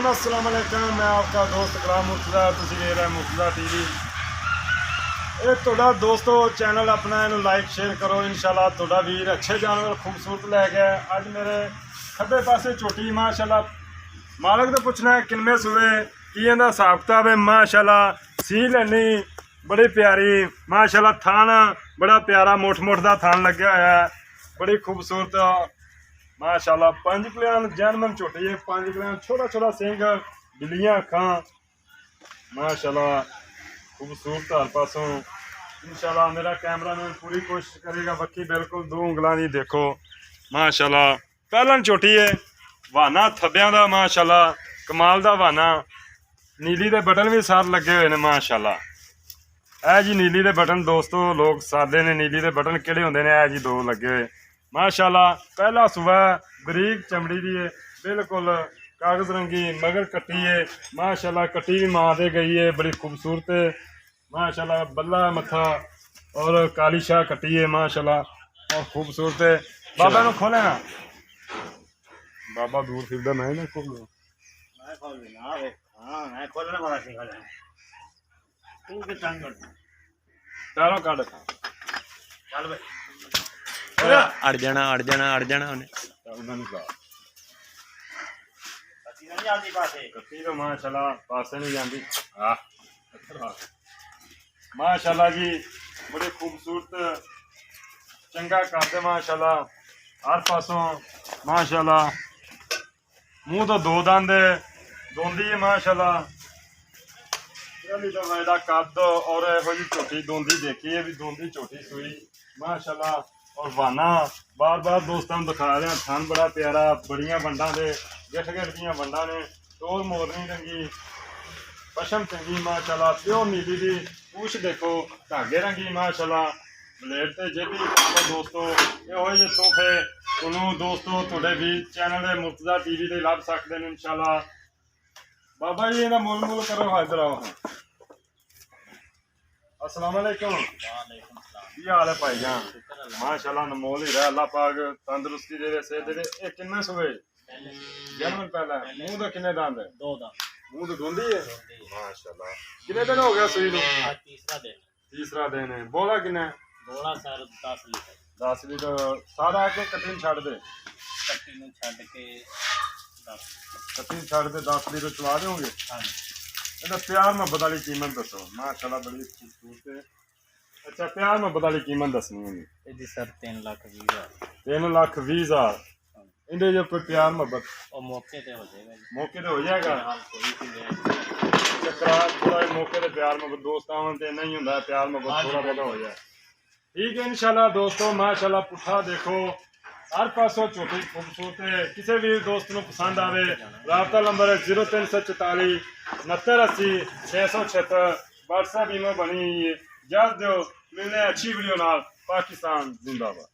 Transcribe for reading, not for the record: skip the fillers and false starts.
अस्सलाम वालेकुम। मैं आपका दोस्त गुलाम मुर्तज़ा, तुसीं देख रहे मुर्तज़ा टीवी। ये तुहाडा दोस्तों चैनल अपना इन्हू लाइक शेयर करो। इंशाल्लाह तुहाडा वीर अच्छे जानवर खूबसूरत लैके अज मेरे खब्बे पासे झोटी माशाल्लाह मालक तो पुछना है किनमे सूए की इहदा हिसाब किताब है। माशाल्लाह सील इन्नी बड़ी प्यारी माशाल्लाह थान बड़ा प्यारा मुठ मुठ का थान लग्या होया है, बड़ी खूबसूरत माशाल्लाह। 5 किलो जैनमन झोटी है, 5 किलो छोटा छोटा सिंह बिल्लियां अखां माशाल्लाह खूबसूरत हर पासों। इंशाल्लाह मेरा कैमरामैन पूरी कोशिश करेगा बक्की बिल्कुल 2 उंगलों की देखो माशाल्लाह। पहलन झोटी है वाना थब्बियां दा माशाल्लाह कमाल दा वाना। नीली दे बटन भी सार लगे हुए ने माशाल्लाह। ऐ जी नीली दे बटन दोस्तों लोग सादे ने नीली दे बटन किहड़े हुंदे ने, ऐ जी 2 लगे हुए माशाल्लाह। पहला सुबह बरीक चमड़ी दी है बिल्कुल कागज रंगी मगर कट्टी है माशाल्लाह। कट्टी भी मां दे गई है, बड़ी खूबसूरत है माशाल्लाह। बल्ला मथा और काली शाह कट्टी है माशाल्लाह और खूबसूरत है। बाबा नु खोले ना, बाबा दूर फिरदा मैं ना खोल चारों काट चल भाई अड़ जाना उन्हें। कट्टी तो माशाल्लाह पासे नहीं जाती माशाल्लाह जी। बड़ी खूबसूरत चंगा करते माशाल्लाह हर पासों माशाल्लाह। मुंह तो 2 दंद दोंदी है माशाल्लाह। पहली दफा एदा कद और यहो जी झोटी दोंदी देखी है भी दोंदी झोटी सुई माशाल्लाह। और वाना बार बार दोस्तों दिखा रहे हैं, थान बड़ा प्यारा बड़िया वंडा दे गिठ गिठ दियां वंडा ने, टोर मोरनी रंगी पशम चंगी माशाल्लाह। प्योर नीली दी पूछ देखो धागे रंगी माशाल्लाह। ब्लेड ते जेबी तो दोस्तों यो जे तोहफे तुहानू दोस्तों तुहाडे भी चैनल दे मुर्तज़ा टीवी ते लभ सकदे ने इंशाल्लाह। बाबा जी इहदा मुल मुल करो हाजिर आओ। अस्सलाम वालेकुम, की हाल है भाईजान? माशाल्लाह नमोल ही रहा अल्लाह पाक तंदुरुस्ती दे सेहत दे। ये किन्ने सुबह जन्म पहला मुंह तो किन्ने दंद है? 2 दांत मुंह तो धुंधी है माशाल्लाह। कितने दिन हो गया सुई नू? तीसरा दिन है। बोला किन्ने? बोला सर 10 लीटर 10 लीटर सारा के कट्टी छड़ दे कट्टी में छड़ के 10 कट्टी छड़ दे 10 लीटर चला दोगे। हाँ ਇਹਦਾ प्यार मोहब्बत वाली कीमत दसो माशाल्लाह बड़ी खूबसूरत है। अच्छा प्यार मोहब्बत वाली कीमत दसनी है जी सर 3,20,000 3,20,000 इंदे जो कोई प्यार मोहब्बत और मौके पे हो जाएगा जी। मौके ते हो जाएगा। हाल कोई भी है चक्रा थोड़ा मौके ते प्यार मोहब्बत दोस्त आवन ते नहीं होंदा प्यार मोहब्बत थोड़ा बहुत हो जाए ठीक है इंशाल्लाह दोस्तों माशाल्लाह। पुठा देखो हर पासों छोटी खूबसूरत है। किसी भी दोस्त को पसंद आवे राबता नंबर है 0344 6980 676 व्हाट्सएप ईमेल बनी हुई है। जल्द दो मिलने अच्छी वीडियो नाल। पाकिस्तान जिंदाबाद।